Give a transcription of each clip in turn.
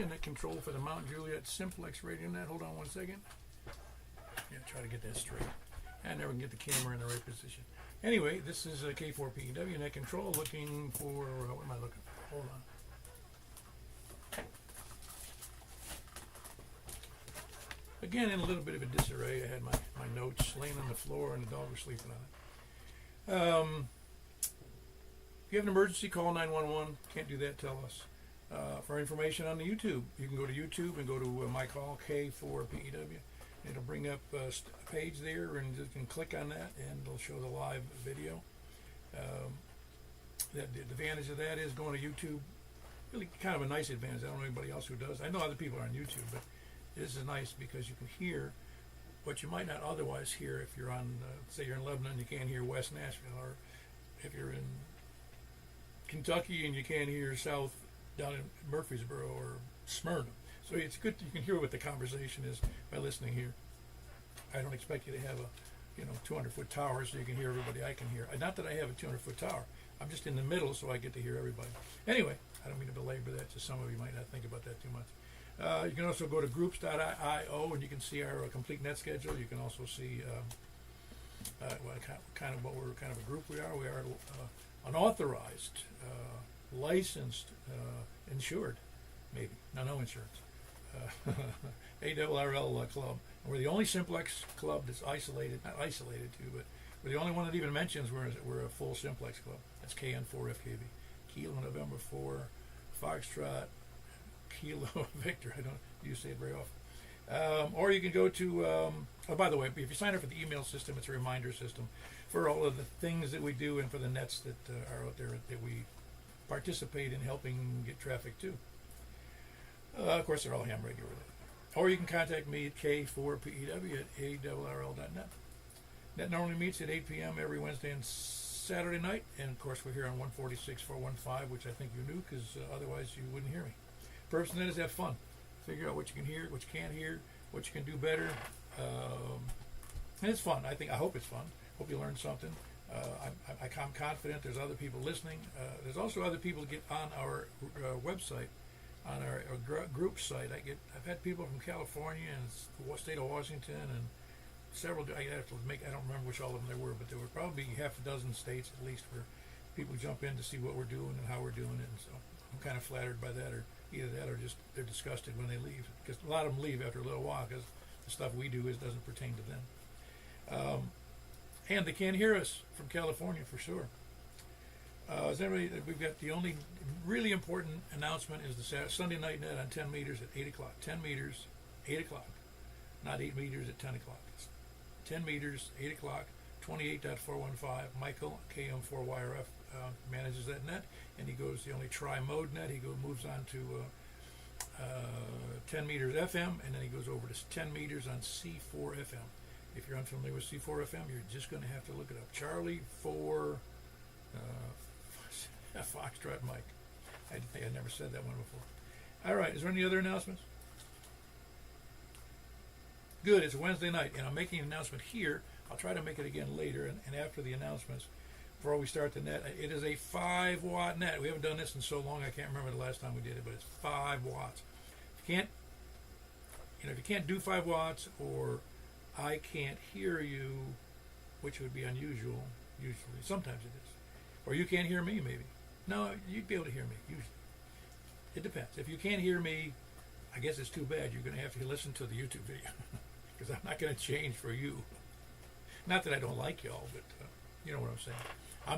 net control for the Mount Juliet Simplex radio net. Hold on one second. Yeah, try to get that straight. I never can get the camera in the right position. Anyway, this is K4PEW net control looking for, what am I looking for? Hold on. Again, in a little bit of a disarray. I had my notes laying on the floor and the dog was sleeping on it. If you have an emergency, call 911. Can't do that, tell us. For information on the YouTube, you can go to YouTube and go to my call, K4PEW. It'll bring up a page there, and you can click on that, and it'll show the live video. The advantage of that is going to YouTube. Really kind of a nice advantage. I don't know anybody else who does. I know other people are on YouTube, but this is nice because you can hear what you might not otherwise hear if you're on, say you're in Lebanon, you can't hear West Nashville, or if you're in Kentucky and you can't hear South down in Murfreesboro or Smyrna. So it's good you can hear what the conversation is by listening here. I don't expect you to have a 200-foot tower so you can hear everybody I can hear. Not that I have a 200-foot tower. I'm just in the middle so I get to hear everybody. Anyway, I don't mean to belabor that, so some of you might not think about that too much. You can also go to groups.io and you can see our complete net schedule. You can also see what kind of a group we are. We are unauthorized, licensed, insured, maybe. No insurance. ARRL club. And we're the only simplex club that's isolated, not isolated to, but we're the only one that even mentions we're a full simplex club. That's KN4FKB. Kilo November 4, Foxtrot, Kilo Victor. I don't use it very often. Or you can go to, oh, by the way, if you sign up for the email system, it's a reminder system for all of the things that we do and for the nets that are out there that we participate in helping get traffic to. Of course, they're all ham radio related. Or you can contact me at K4PEW at ARRL.net. Net normally meets at 8 p.m. every Wednesday and Saturday night. And, of course, we're here on 146.415, which I think you knew because otherwise you wouldn't hear me. Purpose of that is have fun. Figure out what you can hear, what you can't hear, what you can do better. And it's fun. I hope it's fun. Hope you learn something. I'm confident there's other people listening. There's also other people that get on our website, on our group site. I've had people from California and the state of Washington and several. I don't remember which all of them there were, but there were probably half a dozen states at least where people jump in to see what we're doing and how we're doing it. And so I'm kind of flattered by that, or either that or just they're disgusted when they leave, because a lot of them leave after a little while because the stuff we do doesn't pertain to them. And they can't hear us from California for sure. We've got the only really important announcement is the Sunday night net on 10 meters at 8 o'clock. 10 meters, 8 o'clock. Not 8 meters at 10 o'clock. It's 10 meters, 8 o'clock, 28.415. Michael, KM4YRF, manages that net, and he goes the only tri-mode net. He moves on to 10 meters FM, and then he goes over to 10 meters on C4 FM. If you're unfamiliar with C4 FM, you're just going to have to look it up. Charlie 4 Foxtrot Mike. I think I never said that one before. All right, is there any other announcements? Good, it's Wednesday night, and I'm making an announcement here. I'll try to make it again later, and after the announcements, before we start the net. It is a 5-watt net. We haven't done this in so long, I can't remember the last time we did it, but it's 5 watts. If you can't do 5 watts, or I can't hear you, which would be unusual, usually. Sometimes it is. Or you can't hear me, maybe. No, you'd be able to hear me, usually. It depends. If you can't hear me, I guess it's too bad. You're going to have to listen to the YouTube video, because I'm not going to change for you. Not that I don't like y'all, but you know what I'm saying.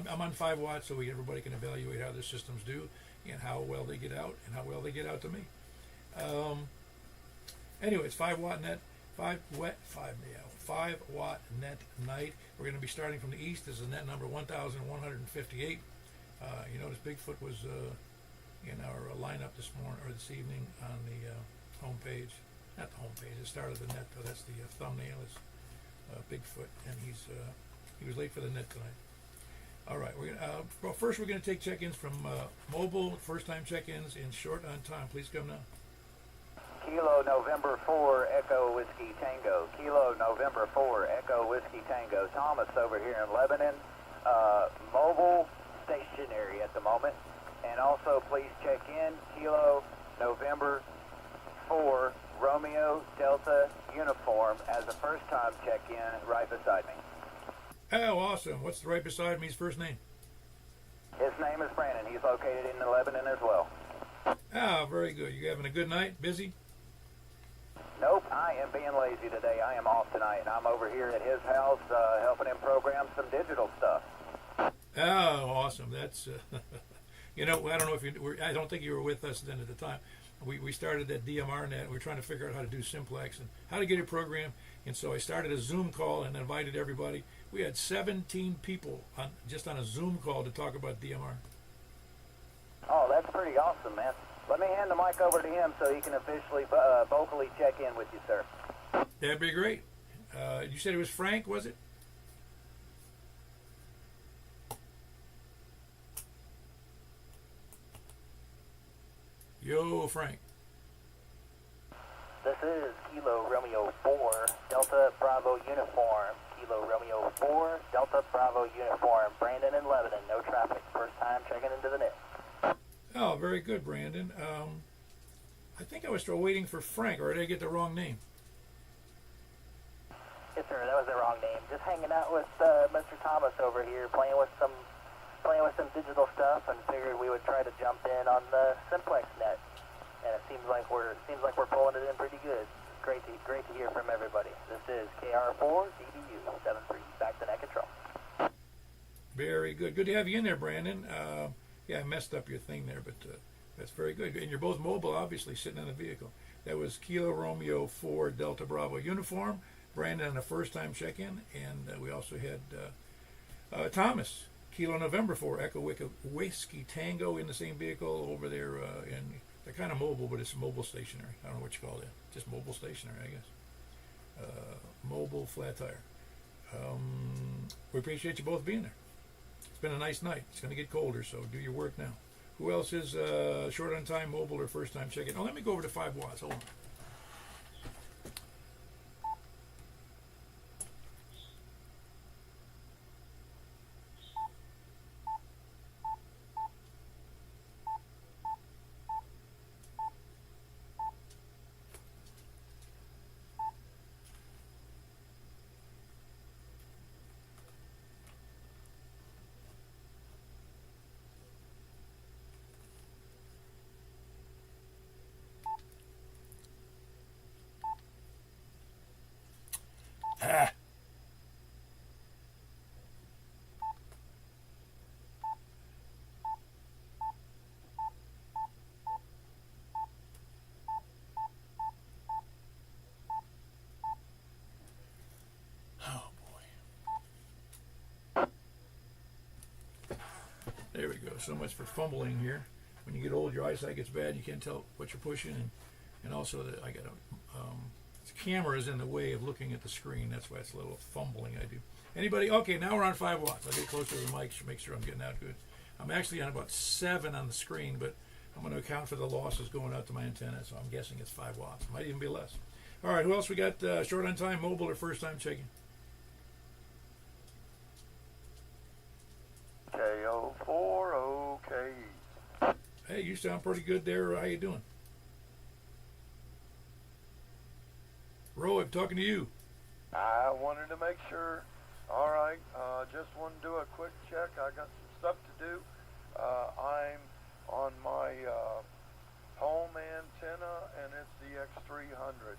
I'm on 5 watts, so everybody can evaluate how their systems do and how well they get out and how well they get out to me. Anyway, it's 5-watt net, 5-watt net night. We're going to be starting from the east. This is net number 1,158. You notice Bigfoot was in our lineup this morning or this evening on the home page. Not the home page. The start of the net, though. That's the thumbnail. Is Bigfoot, and he was late for the net tonight. All right. Well, first we're going to take check-ins from mobile first-time check-ins in short on time. Please come now. Kilo November 4 Echo Whiskey Tango. Kilo November 4 Echo Whiskey Tango. Thomas over here in Lebanon. Mobile stationary at the moment. And also please check in. Kilo November 4 Romeo Delta uniform as a first-time check-in right beside me. Oh, awesome. What's right beside me's first name? His name is Brandon. He's located in Lebanon as well. Ah, very good. You having a good night? Busy? Nope, I am being lazy today. I am off tonight, and I'm over here at his house helping him program some digital stuff. Oh, awesome. That's, you know, I don't know if you were, I don't think you were with us then at the time. We started that DMR net. We were trying to figure out how to do Simplex and how to get a program. And so I started a Zoom call and invited everybody. We had 17 people just on a Zoom call to talk about DMR. Oh, that's pretty awesome, man. Let me hand the mic over to him so he can officially vocally check in with you, sir. That'd be great. You said it was Frank, was it? Yo, Frank. This is Kilo Romeo 4 Delta Bravo uniform. Kilo Romeo 4 Delta Bravo uniform. Brandon in Lebanon, no traffic. First time checking into the net. Oh, very good, Brandon. I think I was still waiting for Frank, or did I get the wrong name? Yes, sir, that was the wrong name. Just hanging out with Mr. Thomas over here, playing with some digital stuff, and figured we would try to jump in on the Simplex net. And it seems like we're pulling it in pretty good. Great to hear from everybody. This is KR4 DBU 73. Back to net control. Very good. Good to have you in there, Brandon. Yeah, I messed up your thing there, but that's very good. And you're both mobile, obviously, sitting in the vehicle. That was Kilo Romeo 4 Delta Bravo uniform. Brandon on a first-time check-in, and we also had Thomas, Kilo November 4 Echo Whiskey Tango in the same vehicle over there. And they're kind of mobile, but it's mobile stationary. I don't know what you call that. Just mobile stationary, I guess. Mobile flat tire. We appreciate you both being there. It's been a nice night. It's going to get colder, so do your work now. Who else is short on time, mobile, or first time check-in? Oh, let me go over to 5 watts. Hold on. Ah. Oh boy. There we go. So much for fumbling here. When you get old, your eyesight gets bad. You can't tell what you're pushing, and also that I got a the camera is in the way of looking at the screen. That's why it's a little fumbling I do. Anybody? Okay, now we're on 5 watts. I'll get closer to the mic to make sure I'm getting out good. I'm actually on about 7 on the screen, but I'm going to account for the losses going out to my antenna, so I'm guessing it's 5 watts. Might even be less. All right, who else we got? Short on time, mobile, or first time checking? KO4OKE. Hey, you sound pretty good there. How you doing? Roy, I'm talking to you. I wanted to make sure. All right, just wanted to do a quick check. I got some stuff to do. I'm on my home antenna, and it's the X300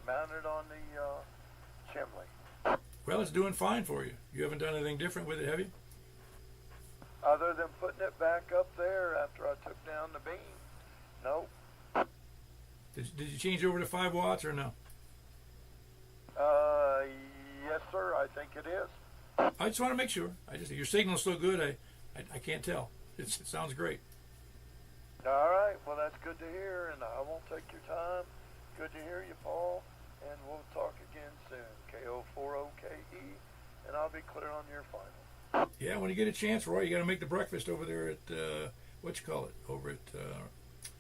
mounted on the chimney. Well, it's doing fine for you. You haven't done anything different with it, have you? Other than putting it back up there after I took down the beam. Nope. Did you change over to 5 watts or no? Yes, sir. I think it is. I just want to make sure. Your signal's so good, I can't tell. It sounds great. All right. Well, that's good to hear, and I won't take your time. Good to hear you, Paul, and we'll talk again soon. KO4OKE, and I'll be clear on your final. Yeah, when you get a chance, Roy, you got to make the breakfast over there at over at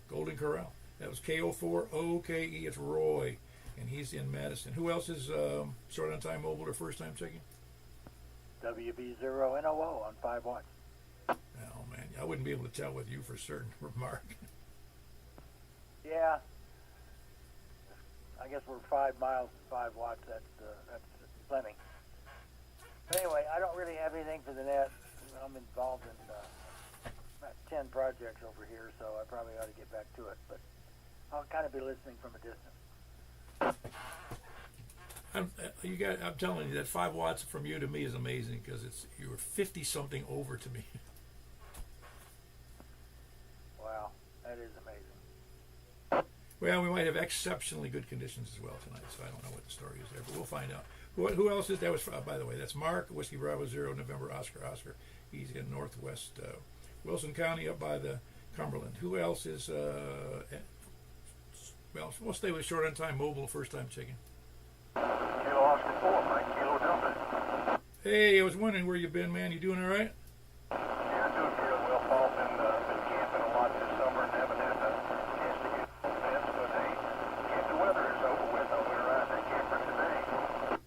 Golden Corral. That was KO4OKE. It's Roy, and he's in Madison. Who else is short on time, mobile, or first time checking? WB0NOO on 5 watts. Oh man, I wouldn't be able to tell with you for certain, Mark. Yeah. I guess we're 5 miles, 5 watts. That's plenty. But anyway, I don't really have anything for the net. I'm involved in about 10 projects over here, so I probably ought to get back to it. But I'll kind of be listening from a distance. I'm telling you that 5 watts from you to me is amazing because you were 50 something over to me. Wow, that is amazing. Well, we might have exceptionally good conditions as well tonight, so I don't know what the story is there, but we'll find out. Who else is that? Was by the way, that's Mark Whiskey Bravo 0 November Oscar. He's in northwest Wilson County, up by the Cumberland. Who else is? Well, we'll stay with Short on Time Mobile, first time chicken. Kilo Oscar 4, Mike Kilo Delta. Hey, I was wondering where you been, man. You doing all right? Yeah, I'm doing real well, Paul. Been camping a lot this summer and haven't had a chance to get on fence, but hey, the weather is over with. I'll be riding that camper today.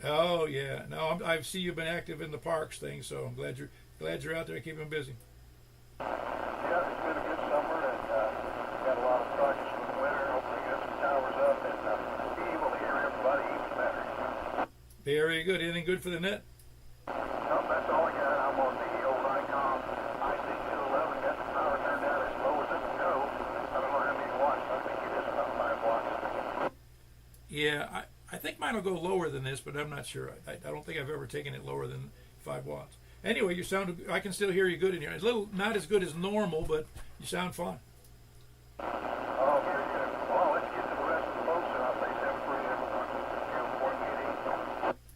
Oh yeah. No, I see you've been active in the parks thing, so I'm glad you're out there keeping busy. Yeah, it's been a good summer and got a lot of projects for the winter. Hopefully get some towers up and be able to hear everybody even better. Very good. Anything good for the net? No, that's all I got. I'm on the old ICOM IC211. Got the power turned down as low as it can go. I don't know how many watts. I think it is about 5 watts. Yeah, I think mine will go lower than this, but I'm not sure. I don't think I've ever taken it lower than 5 watts. Anyway, you sound. I can still hear you good in here. It's a little not as good as normal, but you sound fine. Oh, very good. Well, let's get to the rest of the folks, and I'll say 7 for everyone.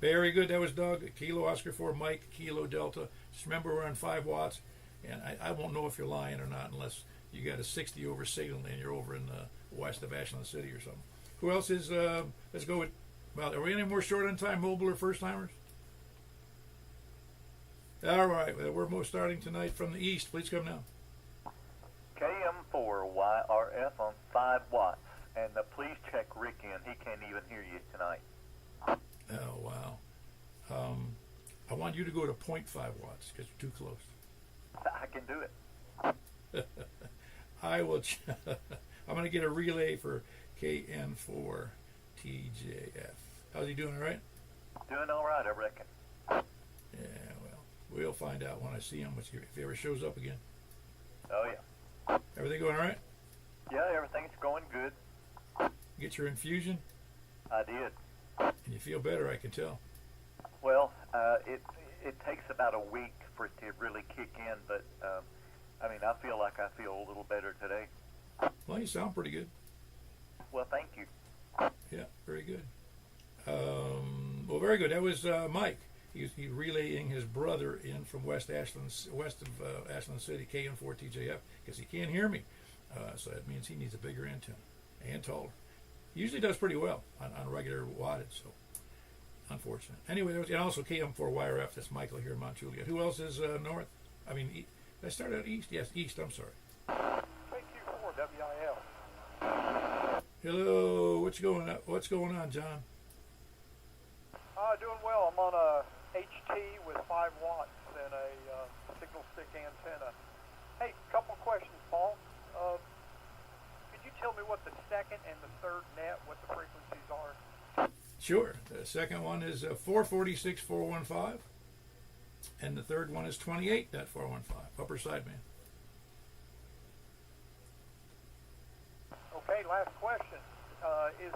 Very good. That was Doug. Kilo Oscar 4, Mike, Kilo Delta. Just remember we're on 5 watts, and I won't know if you're lying or not unless you got a 60 over signal and you're over in the west of Ashland City or something. Who else is? Let's go with. Well, are we any more Short on Time Mobile or first timers? All right. Well, we're starting tonight from the east. Please come now. KM4YRF on 5 watts. And please check Rick in. He can't even hear you tonight. Oh, wow. I want you to go to 0.5 watts because you're too close. I can do it. I will. I'm going to get a relay for KN4TJF. How's he doing all right? Doing all right, I reckon. Yeah, well, we'll find out when I see him, if he ever shows up again. Oh, yeah. Everything going all right? Yeah, everything's going good. Get your infusion? I did. And you feel better, I can tell. Well, it takes about a week for it to really kick in, but I mean, I feel like I feel a little better today. Well, you sound pretty good. Well, thank you. Yeah, very good. Well, very good. That was Mike. He's relaying his brother in from west of Ashland City, KN4TJF, because he can't hear me. So that means he needs a bigger antenna and taller. He usually does pretty well on regular wattage, so unfortunate. Anyway, and also KM4YRF, that's Michael here in Mount Juliet. Who else is north? I mean, did I start out east? Yes, east, I'm sorry. KQ4WIL. Hello, what's going on, John? Doing well. I'm on a HT with 5 watts and a signal stick antenna. Hey, couple questions, Paul. Could you tell me what the second and the third net, what the frequencies are? Sure. The second one is 446.415, and the third one is 28.415, upper sideband. Okay, last question. Is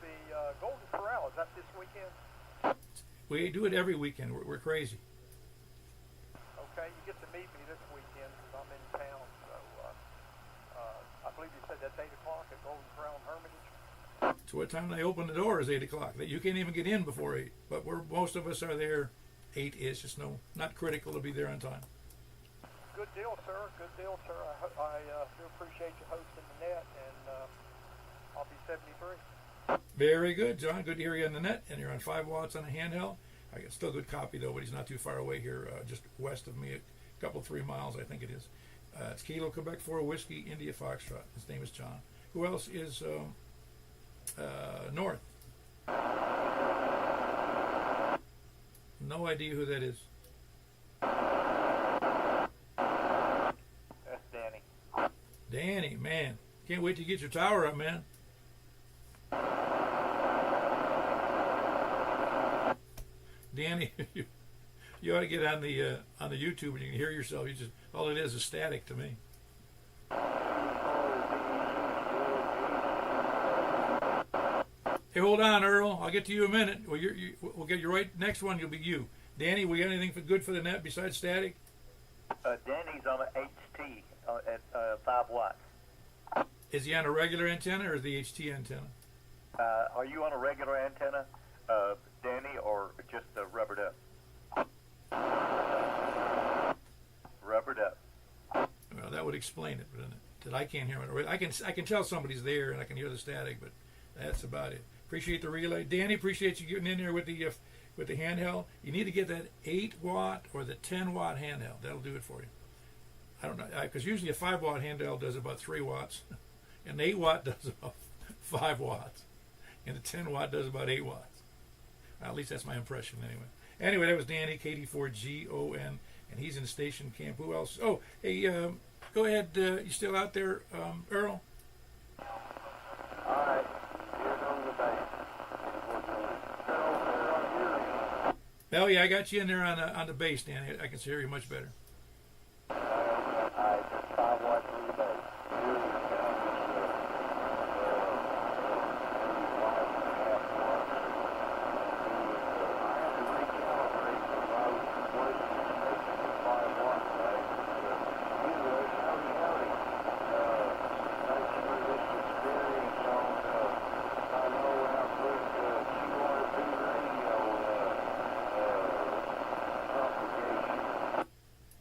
the Golden Corral, is that this weekend? We do it every weekend. We're crazy. Okay, you get to meet me this weekend because I'm in town. So I believe you said that's 8 o'clock at Golden Corral Hermitage. So what time they open the door is 8 o'clock. You can't even get in before 8. But most of us are there 8-ish. It's not critical to be there on time. Good deal, sir. Good deal, sir. I do appreciate you hosting the net, and I'll be 73. Very good, John. Good to hear you on the net. And you're on 5 watts on a handheld. I get still good copy, though, but he's not too far away here, just west of me, a couple, 3 miles, I think it is. It's Kilo, Quebec 4, Whiskey, India, Foxtrot. His name is John. Who else is north? No idea who that is. That's Danny. Danny, man. Can't wait to get your tower up, man. Danny, you ought to get on the YouTube and you can hear yourself. You just all it is static to me. Hey, hold on, Earl. I'll get to you in a minute. Well, we'll get you right. Next one, you'll be you. Danny, we got anything good for the net besides static? Danny's on an HT at 5 watts. Is he on a regular antenna or the HT antenna? Are you on a regular antenna, Danny, or just rubbered up? Rubbered up. Well, that would explain it, wouldn't it? That I can't hear it. I can tell somebody's there and I can hear the static, but that's about it. Appreciate the relay, Danny. Appreciate you getting in there with the handheld. You need to get that 8-watt or the 10-watt handheld. That'll do it for you. I don't know, because usually a 5-watt handheld does about 3 watts, and the 8-watt does about 5 watts, and the 10-watt does about 8 watts. Well, at least that's my impression anyway. Anyway, that was Danny, KD4GON, and he's in station camp. Who else? Oh, hey, go ahead. You still out there, Earl? All right. Here's on the base. Oh yeah, I got you in there on the base, Danny. I can hear you much better. All right. 5 watts on the base.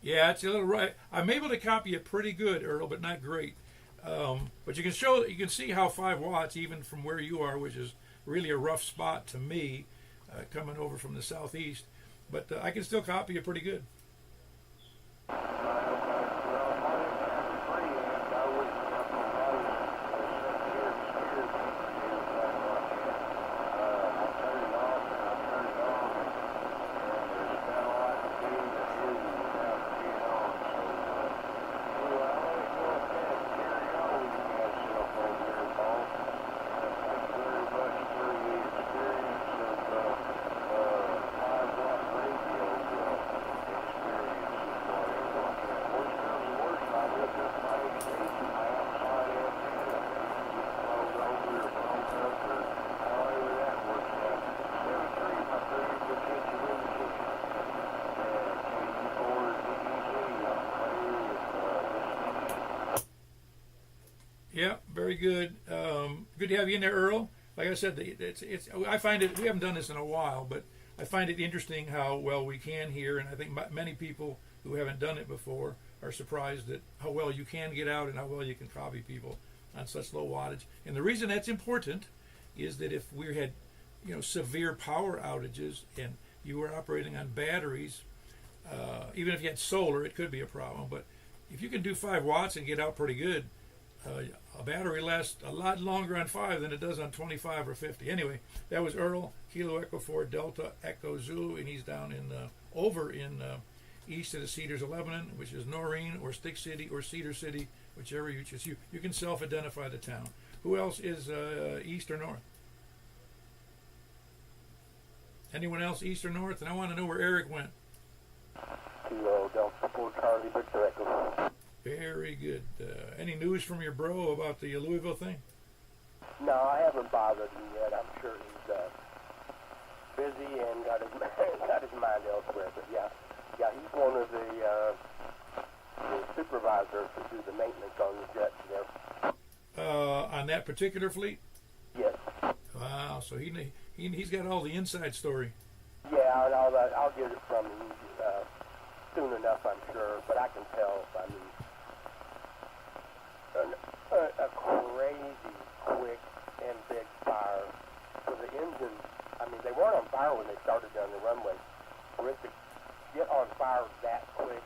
Yeah, it's a little right. I'm able to copy it pretty good, Earl, but not great. But you can see how 5 watts, even from where you are, which is really a rough spot to me, coming over from the southeast. But I can still copy it pretty good. Yeah, very good. Good to have you in there, Earl. Like I said, I find it. We haven't done this in a while, but I find it interesting how well we can hear, and I think many people who haven't done it before are surprised at how well you can get out and how well you can copy people on such low wattage. And the reason that's important is that if we had, severe power outages and you were operating on batteries, even if you had solar, it could be a problem. But if you can do 5 watts and get out pretty good, a battery lasts a lot longer on 5 than it does on 25 or 50. Anyway, that was Earl, Kilo Echo 4 Delta Echo Zulu, and he's down over in east of the Cedars of Lebanon, which is Noreen or Stick City or Cedar City, whichever you choose. You can self-identify the town. Who else is east or north? Anyone else east or north? And I want to know where Eric went. Kilo Delta 4 Charlie Repxxter Echo. Very good. Any news from your bro about the Louisville thing? No, I haven't bothered him yet. I'm sure he's busy and got his mind elsewhere. But yeah, he's one of the supervisors to do the maintenance on the jets there. On that particular fleet? Yes. Wow. So he's got all the inside story. Yeah, and I'll get it from him soon enough, I'm sure. But I can tell. I mean, a crazy quick and big fire. So the engines, I mean, they weren't on fire when they started down the runway. For it to get on fire that quick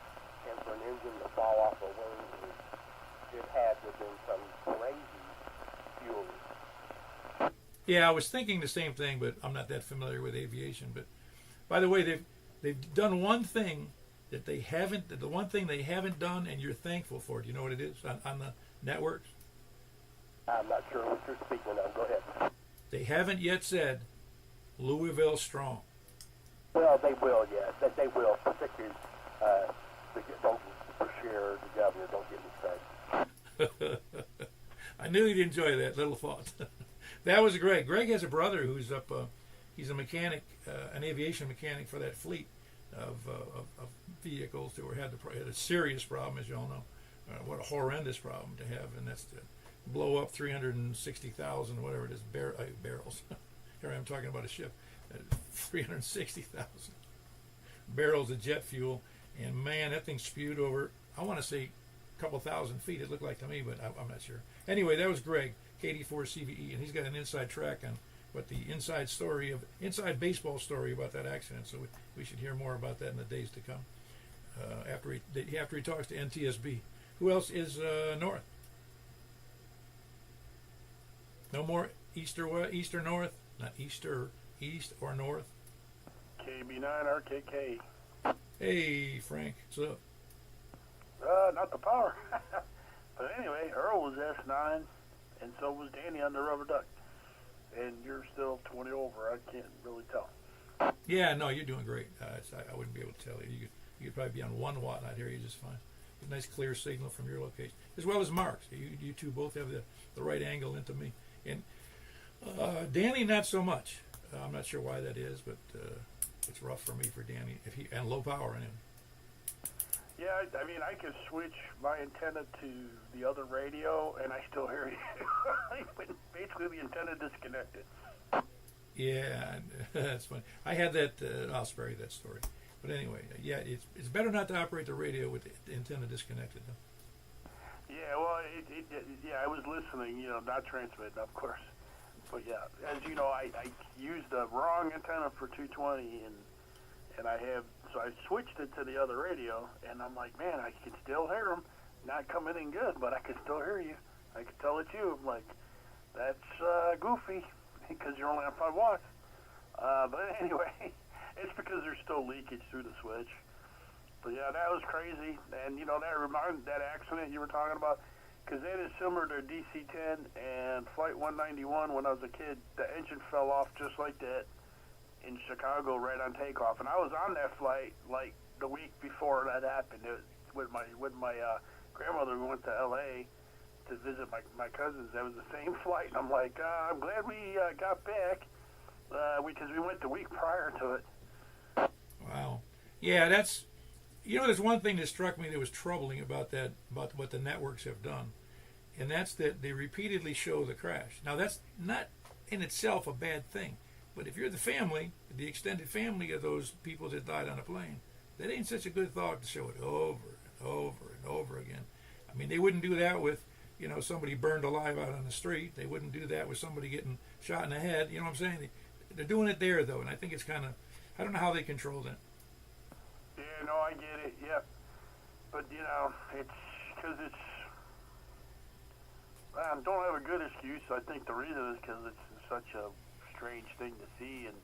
and for an engine to fall off a wing, it had to have been some crazy fuel. Yeah, I was thinking the same thing, but I'm not that familiar with aviation. But by the way, they've done one thing that they haven't. The one thing they haven't done, and you're thankful for it. You know what it is on the networks? I'm not sure what you're speaking of. Go ahead. They haven't yet said Louisville strong. Well, they will, yeah. They will, particularly don't for sure the governor. Don't get me started. I knew you'd enjoy that little thought. That was Greg. Greg has a brother who's up. He's a mechanic, an aviation mechanic for that fleet of vehicles that had a serious problem, as you all know. What a horrendous problem to have, and that's to blow up 360,000, whatever it is, barrels. Here I am talking about a ship. 360,000 barrels of jet fuel, and man, that thing spewed over, I want to say a couple thousand feet, it looked like to me, but I'm not sure. Anyway, that was Greg, KD4CVE, and he's got an inside track on what the inside baseball story about that accident, so we should hear more about that in the days to come, after he talks to NTSB. Who else is north? No more east or north? Not east or north? KB9 RKK. Hey, Frank, what's up? Not the power. But anyway, Earl was S9, and so was Danny on the rubber duck. And you're still 20 over. I can't really tell. Yeah, no, you're doing great. I wouldn't be able to tell you. You could probably be on 1 watt, and I'd hear you just fine. A nice clear signal from your location, as well as Mark's. You two both have the right angle into me. And Danny, not so much. I'm not sure why that is, but it's rough for me for Danny and low power in him. Yeah, I mean, I could switch my antenna to the other radio, and I still hear you. Basically, the antenna disconnected. Yeah, that's funny. I had that. I'll spare you that story. But anyway, yeah, it's better not to operate the radio with the antenna disconnected, though. Yeah, well, I was listening, not transmitting, of course. But yeah, as you know, I used the wrong antenna for 220, and so I switched it to the other radio, and I'm like, man, I can still hear them. Not coming in good, but I can still hear you. I can tell it's you. I'm like, that's goofy, because you're only on 5 watts. But anyway, it's because there's still leakage through the switch. But yeah, that was crazy. And that reminded that accident you were talking about, because that is similar to DC-10 and Flight 191 when I was a kid. The engine fell off just like that in Chicago right on takeoff. And I was on that flight like the week before that happened. With my grandmother, we went to L.A. to visit my cousins. That was the same flight. And I'm like, I'm glad we got back because we went the week prior to it. Wow. Yeah, that's... there's one thing that struck me that was troubling about what the networks have done, and that's that they repeatedly show the crash. Now, that's not in itself a bad thing, but if you're the family, the extended family of those people that died on a plane, that ain't such a good thought to show it over and over and over again. I mean, they wouldn't do that with, somebody burned alive out on the street. They wouldn't do that with somebody getting shot in the head. You know what I'm saying? They're doing it there, though, and I think it's kind of, I don't know how they control that. Yeah, no, I get it, yeah. But, it's because I don't have a good excuse. I think the reason is because it's such a strange thing to see. And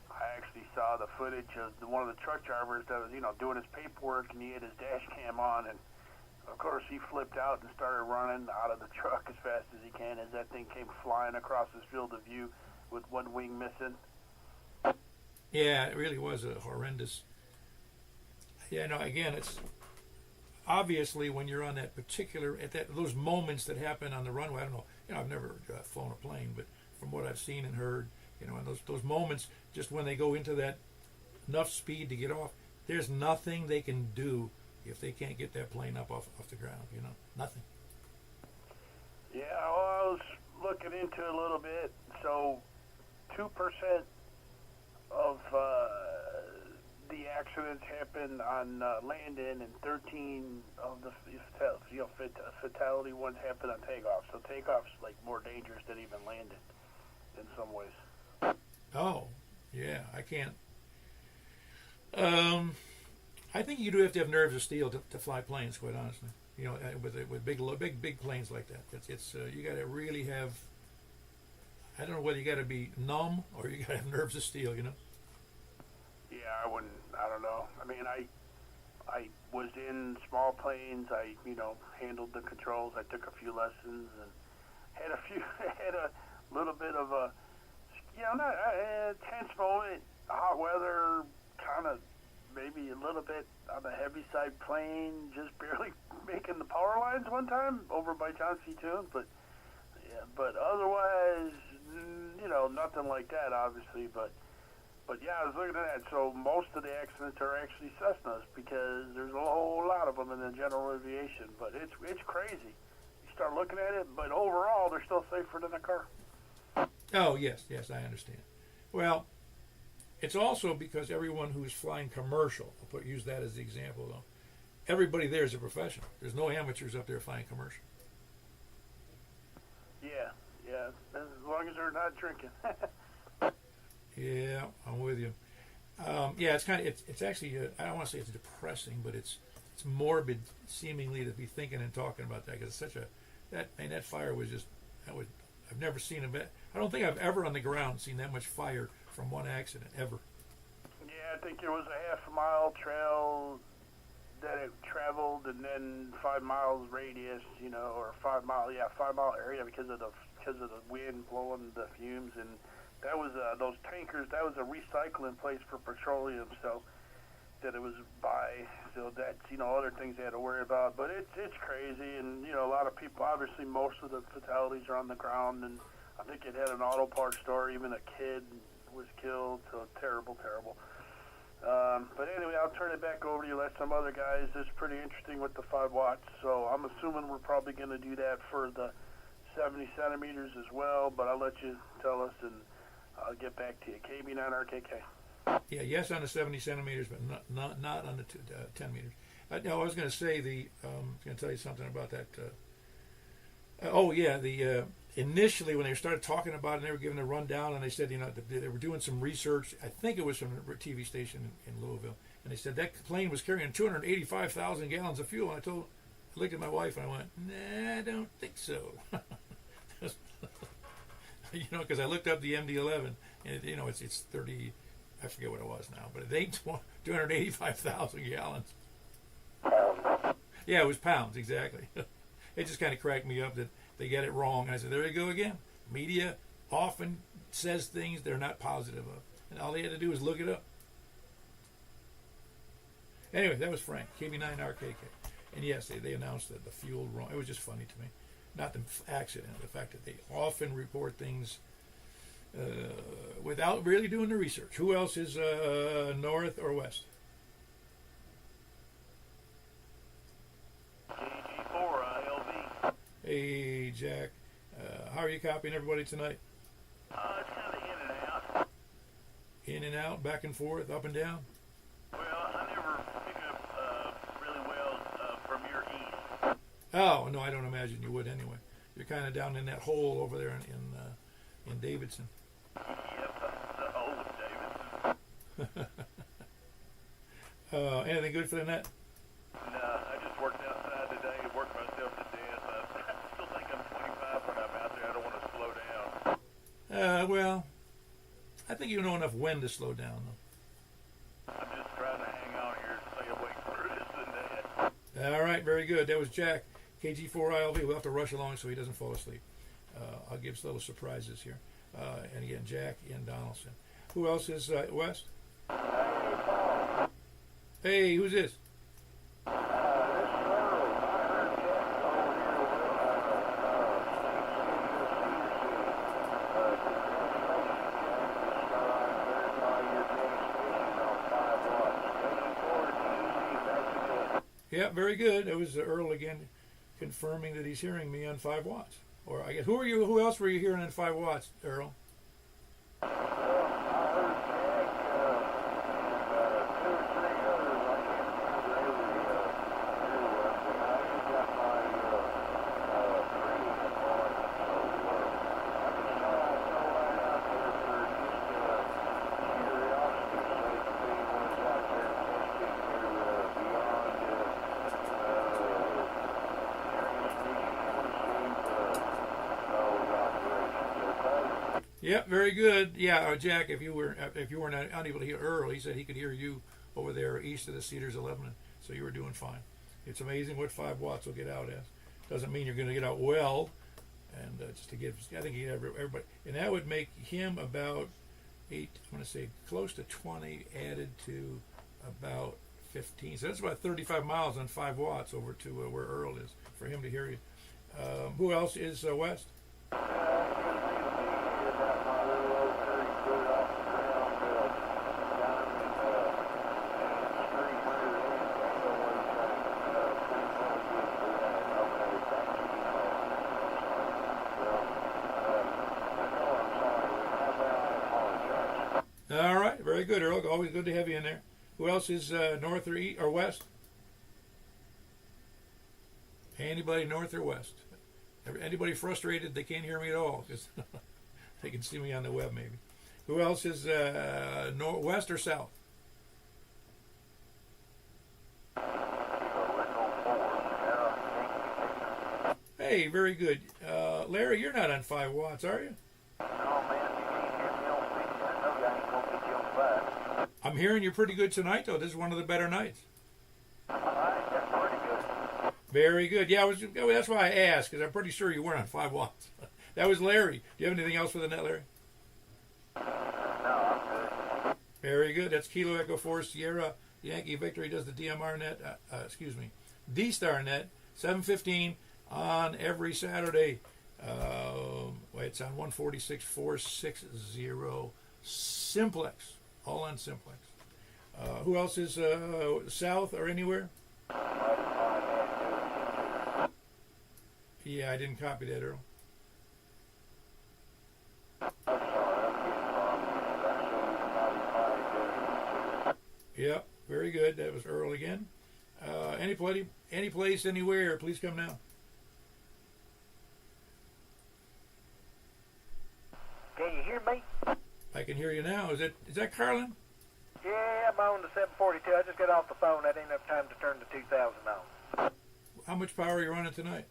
I actually saw the footage of one of the truck drivers that was, doing his paperwork, and he had his dash cam on. And, of course, he flipped out and started running out of the truck as fast as he can as that thing came flying across his field of view with one wing missing. Yeah, it really was a horrendous... Yeah, no, again, it's obviously when you're on that particular, those moments that happen on the runway, I don't know, I've never flown a plane, but from what I've seen and heard, and those moments, just when they go into that enough speed to get off, there's nothing they can do if they can't get that plane up off the ground, nothing. Yeah, well, I was looking into it a little bit, so 2% of the accidents happen on landing, and 13 of the fatality ones happen on takeoff. So takeoff's like more dangerous than even landing in some ways. Oh, yeah, I can't. I think you do have to have nerves of steel to fly planes, quite honestly. With big planes like that, it's you got to really have. I don't know whether you got to be numb or you got to have nerves of steel. Yeah, I don't know. I mean, I was in small planes. I, handled the controls. I took a few lessons and had had a little bit of a, not a tense moment, hot weather, kind of maybe a little bit on the heavy side plane, just barely making the power lines one time over by John C. Toons, but otherwise, nothing like that, obviously, but yeah, I was looking at that. So most of the accidents are actually Cessnas because there's a whole lot of them in the general aviation. But it's crazy. You start looking at it, but overall, they're still safer than a car. Oh, yes, I understand. Well, it's also because everyone who's flying commercial, use that as the example, though, everybody there is a professional. There's no amateurs up there flying commercial. Yeah, as long as they're not drinking. Yeah, I'm with you. Yeah, it's actually, I don't want to say it's depressing, but it's morbid, seemingly, to be thinking and talking about that, because it's such that fire was just, I've never seen I don't think I've ever on the ground seen that much fire from one accident, ever. Yeah, I think it was a half-mile trail that it traveled, and then 5 miles radius, or 5 mile area because of the wind blowing the fumes, and that was those tankers. That was a recycling place for petroleum, so that it was by. So that's other things they had to worry about. But it's crazy, and a lot of people. Obviously, most of the fatalities are on the ground, and I think it had an auto parts store. Even a kid was killed. So terrible. But anyway, I'll turn it back over to you. Let some other guys. It's pretty interesting with the 5 watts. So I'm assuming we're probably going to do that for the 70 centimeters as well. But I'll let you tell us, and I'll get back to you. KB9RKK. Yeah, yes on the 70 centimeters, but not on the 10 meters. No, I was going to say I was going to tell you something about that. Initially when they started talking about it, and they were giving a rundown, and they said, they were doing some research. I think it was from a TV station in Louisville, and they said that plane was carrying 285,000 gallons of fuel. And I looked at my wife and I went, nah, I don't think so. Because I looked up the MD-11, and it's 30. I forget what it was now, but it ain't 285,000 gallons. Yeah, it was pounds, exactly. It just kind of cracked me up that they get it wrong. And I said, there you go again. Media often says things they're not positive of, and all they had to do was look it up. Anyway, that was Frank, KB9RKK. And yes, they announced that the fuel wrong. It was just funny to me. Not the accident, the fact that they often report things without really doing the research. Who else is north or west? KG4ILV. Hey, Jack. How are you copying everybody tonight? It's kind of in and out. In and out, back and forth, up and down? Well, I never pick up really well from your east. Oh, no, I don't imagine you would anyway. You're kind of down in that hole over there in Davidson. Yep, the hole of Davidson. Anything good for the net? No, I just worked outside today and worked myself to death. I still think I'm 25 when I'm out there. I don't want to slow down. Well, I think you know enough when to slow down, though. I'm just trying to hang on here and stay awake for this and that. All right, very good. That was Jack, KG4ILV. We'll have to rush along so he doesn't fall asleep. I'll give us little surprises here. And again, Jack in Donaldson. Who else is west? Hey, who's this? Yeah, very good. It was Earl again, confirming that he's hearing me on 5 watts. Or I guess who else were you hearing on 5 watts, Earl? Yep, very good. Yeah, Jack, if you were unable to hear Earl, he said he could hear you over there east of the Cedars of Lebanon, so you were doing fine. It's amazing what 5 watts will get out as. Doesn't mean you're going to get out well, and just to give, I think he'd have everybody, and that would make him about I'm going to say close to 20 added to about 15. So that's about 35 miles on 5 watts over to where Earl is for him to hear you. Who else is West? All right, very good, Earl. Always good to have you in there. Who else is north or east or west? Anybody north or west? Anybody frustrated they can't hear me at all because they can see me on the web maybe. Who else is west or south? Hey, very good. Larry, you're not on 5 watts, are you? I'm hearing you're pretty good tonight, though. This is one of the better nights. Very good. Yeah, that's why I asked, because I'm pretty sure you weren't on 5 watts. That was Larry. Do you have anything else for the net, Larry? No, I'm good. Very good. That's Kilo Echo 4 Sierra Yankee Victory does the DMR net, D-Star net, 7:15 on every Saturday. It's on 146.460 Simplex. All on Simplex. Who else is south or anywhere? Yeah, I didn't copy that, Earl. Yep, very good. That was Earl again. Any place, anywhere, please come now. Can you hear me? I can hear you now. Is that Carlin? Yeah, I'm on the 742. I just got off the phone. I didn't have time to turn the 2000 on. How much power are you running tonight?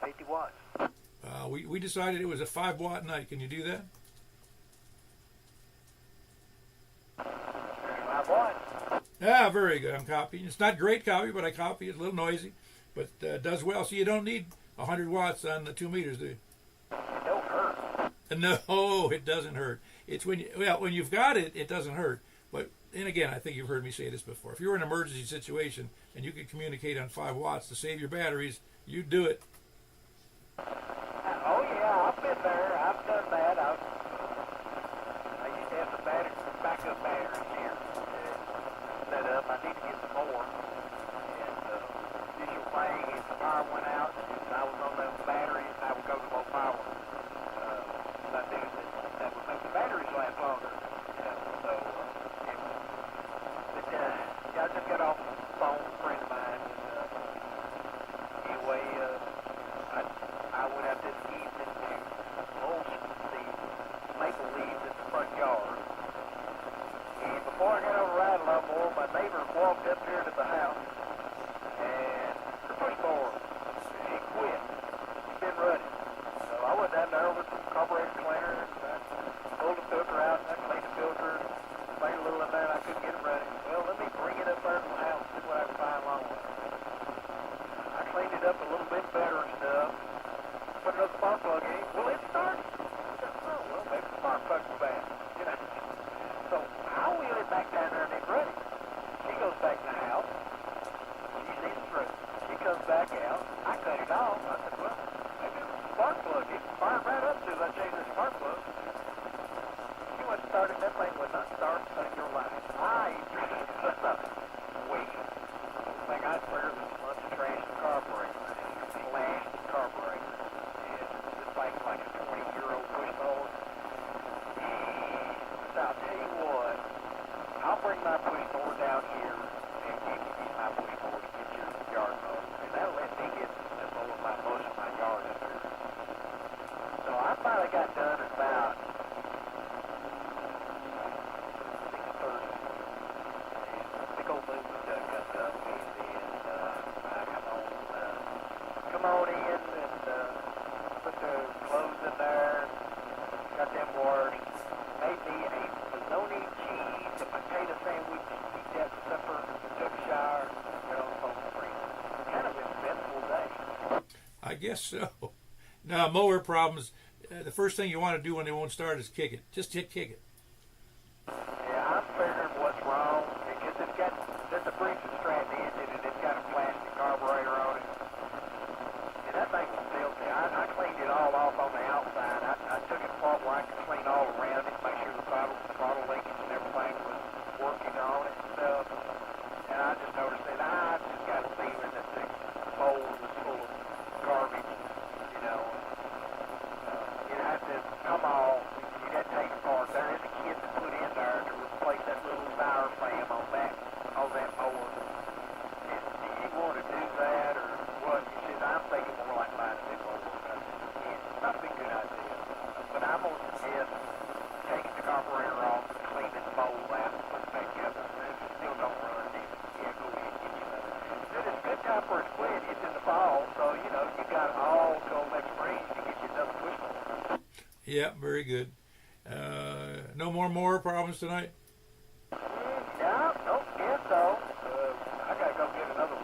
50 watts. We decided it was a 5 watt night. Can you do that? 5 watts. Ah, very good. I'm copying. It's not great copy, but I copy. It's a little noisy, but does well. So you don't need 100 watts on the 2 meters, do you? It don't hurt. No, it doesn't hurt. It's when you've got it, it doesn't hurt. But and again, I think you've heard me say this before. If you're in an emergency situation and you could communicate on 5 watts to save your batteries, you do it. Oh yeah, I've been there. I've done that. I used to have the backup batteries here set up. I need to get some more. And initial thing, if the power went out, and I was on those batteries, I would go to low power. I knew that would make the batteries last longer. I just got off the phone with a friend of mine. Anyway, I went out this evening to mulch the maple leaves in the front yard. And before I got on the ride lawnmower, my neighbor walked up here to the house, and her push mower, she quit. She'd been running. So I went down there with some carburetor cleaner, and I pulled the filter out, and I cleaned the filter, made a little of that. I couldn't get it running. Well, let me bring it up there to the house and see what I can find along with it. I cleaned it up a little bit better and stuff. Put another spark plug in. Well, it started. I said, oh, well, maybe the spark plug was bad. You know. So I wheel it back down there and it's ready. She goes back in the house. She sees it through. She comes back out. I cut it off. I said, well, maybe it was the spark plug. It fired right up as soon as I changed the spark plug. She went started. That thing would not start until your life. Wait. The thing I swear is a bunch of trash and carburetor. Flashed carburetor. And this thing's like a 20-year-old push mower. So I'll tell you what, I'll bring my push mower down here and you can use my push mower to get your yard mowed. And that'll let me get most of my yard up there. So I finally got done at about 6:30. Big old moon was cut up, and I come on in and put the clothes in there, got them washed, made me a bologna cheese, a potato sandwich, eat that supper, took a shower, got on the phone with a friend. Kind of an eventful day. I guess so. Now, mower problems, the first thing you want to do when they won't start is kick it. Just kick it. Yeah, I'm figuring what's wrong because there's a Brixton strand engine and it's got a plastic carburetor on it. And that thing was filthy. I cleaned it all off on the outside. I took it apart where I could clean all around it, make sure the throttle linkage and everything was working on it and stuff. And I just noticed that I just got a feeling that the mold was full of garbage, you know. It had to come off. You'd have to take it apart. There is a kit to put in there to replace that little tire frame on that mower. Do you want to do that or what? He says, I'm thinking more like buying a new mower. It's not a big good idea. But I'm going to suggest taking the carburetor off and cleaning the mold out and putting it back up. If it still don't run, then yeah, go ahead and get you another. Then it's a good time for a split. It's in the fall, so, you know, you got all till next spring to get you another push mower. Yeah, very good. No more problems tonight? Yeah, don't guess so. I gotta go get another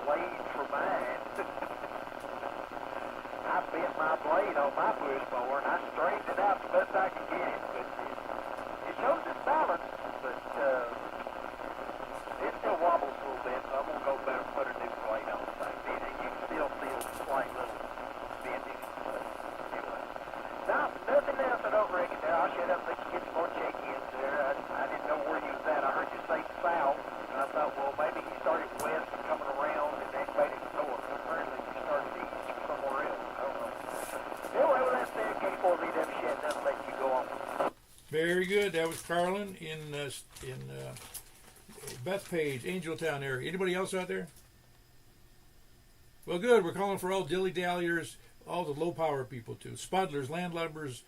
blade for mine. I bent my blade on my push mower and I straightened it out the best I can get it, but it shows its balance, but it still wobbles a little bit, so I'm gonna go better put a new blade on the thing. And you can still feel the slight little bending, but anyway. No, nothing else I don't reckon there. I'll shut up and let you get some more check-ins there. I didn't know where you was at. I heard you say south, and I thought, well, maybe you started west and coming around and then made it north. Apparently you started east or somewhere else. I don't know. Anyway, well, that's the K4VW shut down and let you go on. Very good. That was Carlin in Bethpage, Angeltown area. Anybody else out there? Well, good. We're calling for all dilly-dalliers, all the low-power people, too. Spuddlers, landlubbers,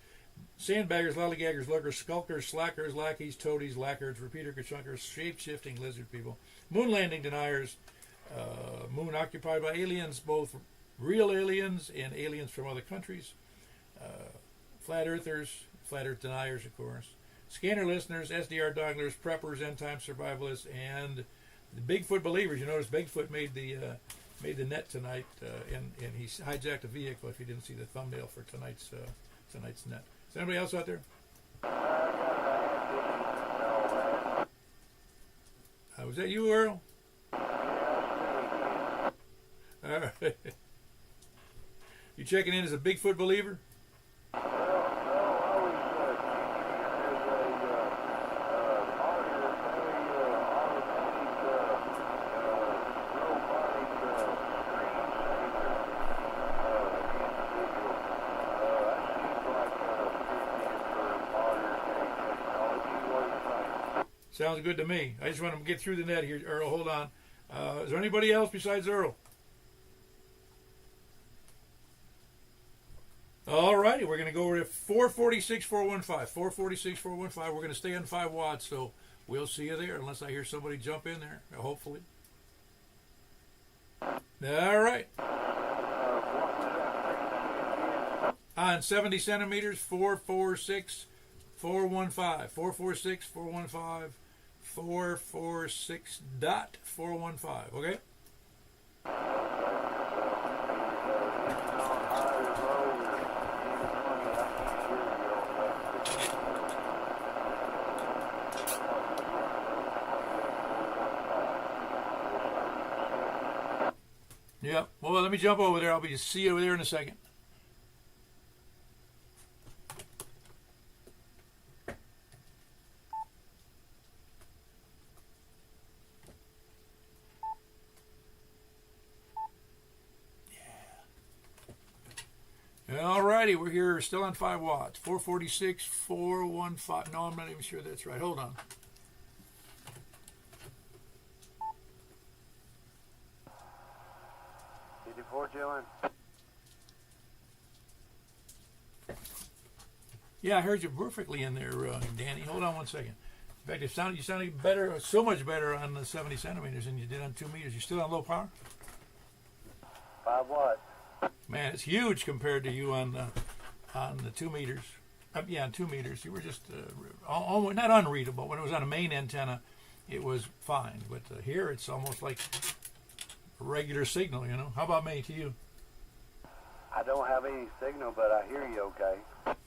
sandbaggers, lollygaggers, lookers, skulkers, slackers, lackeys, toadies, lackards, repeater chunkers, shape-shifting lizard people, moon landing deniers, moon occupied by aliens, both real aliens and aliens from other countries, flat earthers, flat earth deniers, of course, scanner listeners, SDR donglers, preppers, end-time survivalists, and the Bigfoot believers. You notice Bigfoot made the net tonight, and he hijacked a vehicle. If you didn't see the thumbnail for tonight's net. Is anybody else out there? Was that you, Earl? All right. You checking in as a Bigfoot believer? Sounds good to me. I just want to get through the net here, Earl. Hold on. Is there anybody else besides Earl? All righty. We're going to go over to 446-415. 446-415. We're going to stay on 5 watts, so we'll see you there unless I hear somebody jump in there, hopefully. All right. On 70 centimeters, 446-415. 446-415. 446.415. Okay? Yep. Well, let me jump over there. I'll see you over there in a second. Alrighty, we're here still on 5 watts. 446, 415. No, I'm not even sure that's right. Hold on. Julian. Yeah, I heard you perfectly in there, Danny. Hold on one second. In fact, you sounded better, so much better on the 70 centimeters than you did on 2 meters. You still on low power? 5 watts. Man, it's huge compared to you on the 2 meters. Yeah, on 2 meters. You were just almost not unreadable. When it was on a main antenna, it was fine. But here, it's almost like a regular signal, you know. How about me to you? I don't have any signal, but I hear you okay.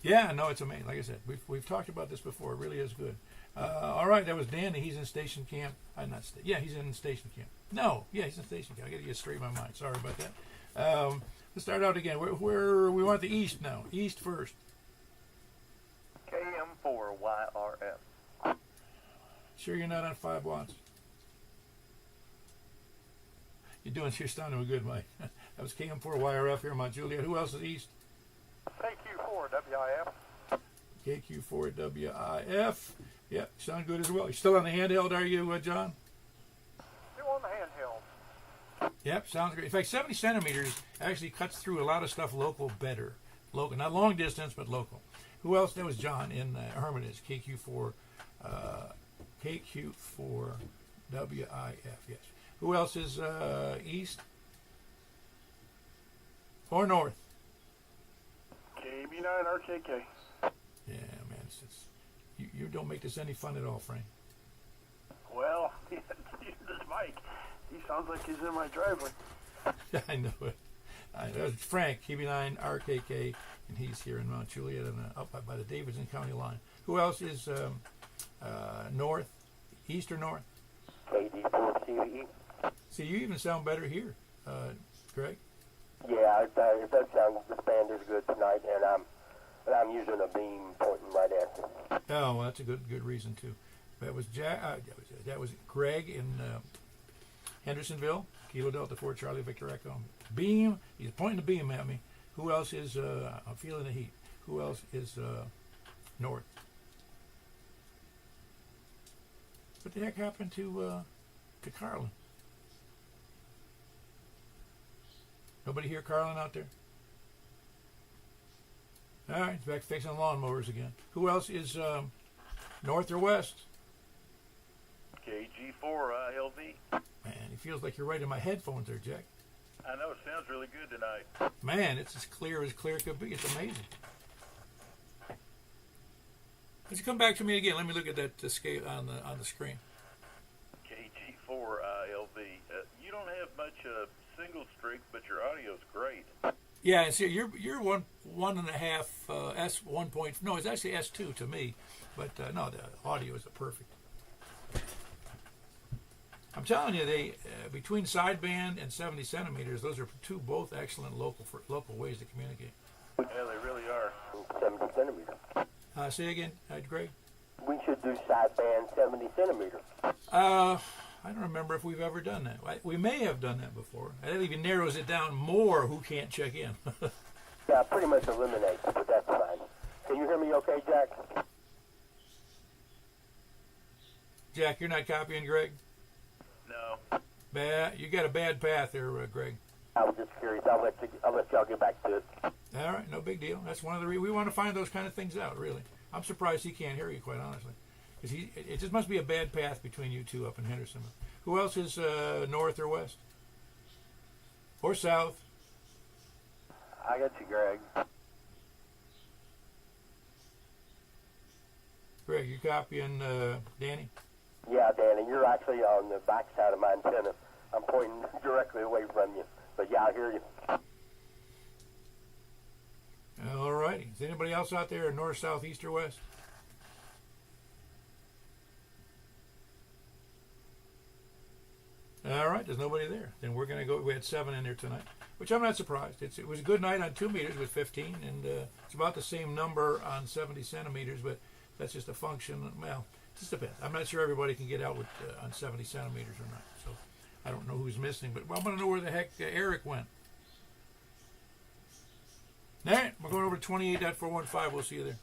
Yeah, no, it's amazing. Like I said, we've talked about this before. It really is good. All right, that was Danny. He's in station camp. Yeah, he's in station camp. No, yeah, he's in station camp. I got to get straight in my mind. Sorry about that. Let's start out again. Where we want the east now. East first. KM4YRF. Sure you're not on 5 watts? You're sounding good, Mike. That was KM4YRF here in Mount Juliet. Who else is east? KQ4WIF. KQ4WIF. Yep, sound good as well. You're still on the handheld, are you, John? Still on the handheld. Yep, sounds great. In fact, 70 centimeters actually cuts through a lot of stuff local better. Local, not long distance, but local. Who else? That was John in Hermitage, KQ4, KQ4WIF, yes. Who else is east or north? KB9RKK. Yeah, man, you don't make this any fun at all, Frank. Well, this Mike, he sounds like he's in my driveway. I know it. It's Frank, KB9RKK, and he's here in Mount Juliet and up by the Davidson County line. Who else is north, east or north? KD4CE. See, you even sound better here, Greg. Yeah, it does sound, the band is good tonight, and I'm using a beam pointing right at me. Oh, well, that's a good reason too. That was that was Greg in Hendersonville, Kilo Delta 4 Charlie Victor Echo. Beam, he's pointing the beam at me. Who else is? I'm feeling the heat. Who else is north? What the heck happened to Carlin? Nobody hear Carlin out there? All right, he's back fixing lawnmowers again. Who else is north or west? KG4ILV. Man, it feels like you're right in my headphones there, Jack. I know, it sounds really good tonight. Man, it's as clear could be. It's amazing. Let's come back to me again. Let me look at that scale on the screen. KG4ILV. You don't have much single streak, but your audio's great. Yeah, and see, you're one and a half S1 point. No, it's actually S2 to me, but no, the audio is perfect. I'm telling you, they between sideband and 70 centimeters, those are both excellent local ways to communicate. Yeah, they really are. 70 centimeters. Say again, Greg. We should do sideband 70 centimeters. I don't remember if we've ever done that. We may have done that before. That even narrows it down more who can't check in. Yeah, pretty much eliminates it, but that's fine. Can you hear me okay, Jack? Jack, you're not copying Greg? No. You got a bad path there, Greg. I was just curious. I'll let y'all get back to it. All right, no big deal. That's one of the we want to find those kind of things out, really. I'm surprised he can't hear you, quite honestly. Because it just must be a bad path between you two up in Hendersonville. Who else is north or west? Or south? I got you, Greg. Greg, you copying Danny? Yeah, Danny, you're actually on the back side of my antenna. I'm pointing directly away from you. But yeah, I hear you. All righty. Is anybody else out there north, south, east, or west? All right, there's nobody there. Then we're going to go. We had 7 in there tonight, which I'm not surprised. It was a good night on 2 meters with 15, and it's about the same number on 70 centimeters, but that's just a function. Well, it just depends. I'm not sure everybody can get out with on 70 centimeters or not, so I don't know who's missing, but I want to know where the heck Eric went. All right, we're going over to 28.415. We'll see you there.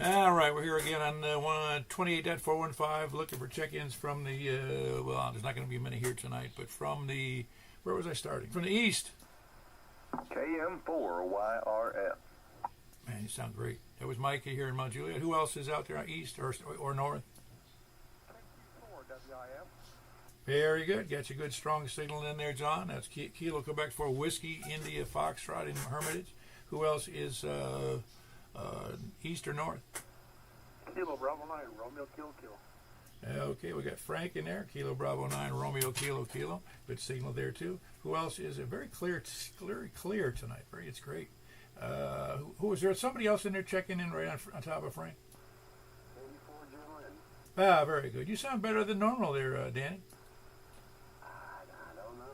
All right, we're here again on 28.415, looking for check-ins from the, well, there's not going to be many here tonight, but from the, where was I starting? From the east. KM4YRF. Man, you sound great. That was Mike here in Mount Juliet. Who else is out there east or north? WIF. Very good. Got you good strong signal in there, John. That's Kilo Quebec for Whiskey India Foxtrot in Hermitage. Who else is east or north? Kilo Bravo 9, Romeo Kilo Kilo. Okay, we got Frank in there. Kilo Bravo 9, Romeo Kilo Kilo. Good signal there too. Who else is very clear tonight? It's great. Who is there? Somebody else in there checking in right on top of Frank? 84 Juliet. Ah, very good. You sound better than normal there, Danny. I don't know.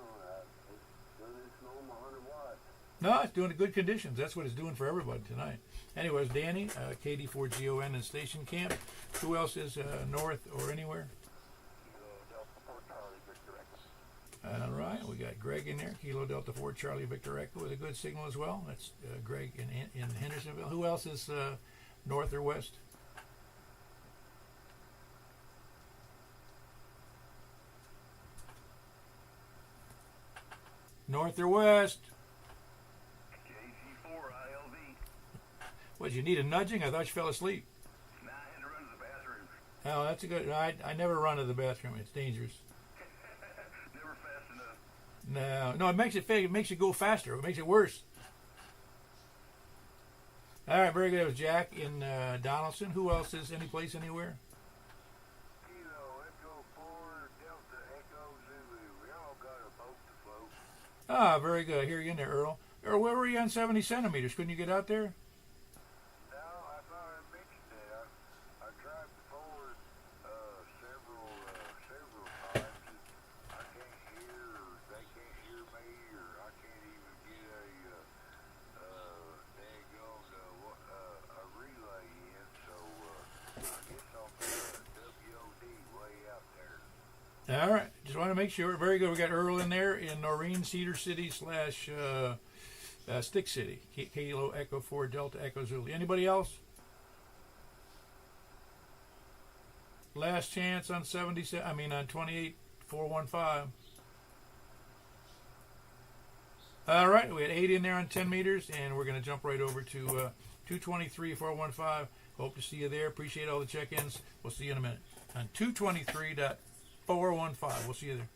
It's doing its normal 100 watts. No, it's doing good conditions. That's what it's doing for everybody tonight. Anyways, Danny, KD4GON in Station Camp. Who else is north or anywhere? All right, we got Greg in there, Kilo Delta 4 Charlie Victor Echo with a good signal as well. That's Greg in Hendersonville. Who else is north or west? North or west? KC4ILV. What, you need a nudging? I thought you fell asleep. Nah, I had to run to the bathroom. Oh, that's a good. I never run to the bathroom. It's dangerous. Never fast enough. No, it makes it go faster. It makes it worse. All right, very good. It was Jack in Donaldson. Who else is any place anywhere? Kilo Echo 4 Delta Echo Zulu. We all got a boat to float. Ah, very good. I hear you in there, Earl. Earl, where were you on 70 centimeters? Couldn't you get out there? No, I thought I mentioned that. I tried before several times. And I can't hear, or they can't hear me, or I can't even get a relay in. So I guess I'm WOD way out there. All right. Just want to make sure. Very good. We got Earl in there in Noreen, Cedar City / Stick City. Kilo Echo 4 Delta Echo Zulu. Anybody else? Last chance on 28.415. All right. We had 8 in there on 10 meters, and we're going to jump right over to 223.415. Hope to see you there. Appreciate all the check-ins. We'll see you in a minute on 223.415. We'll see you there.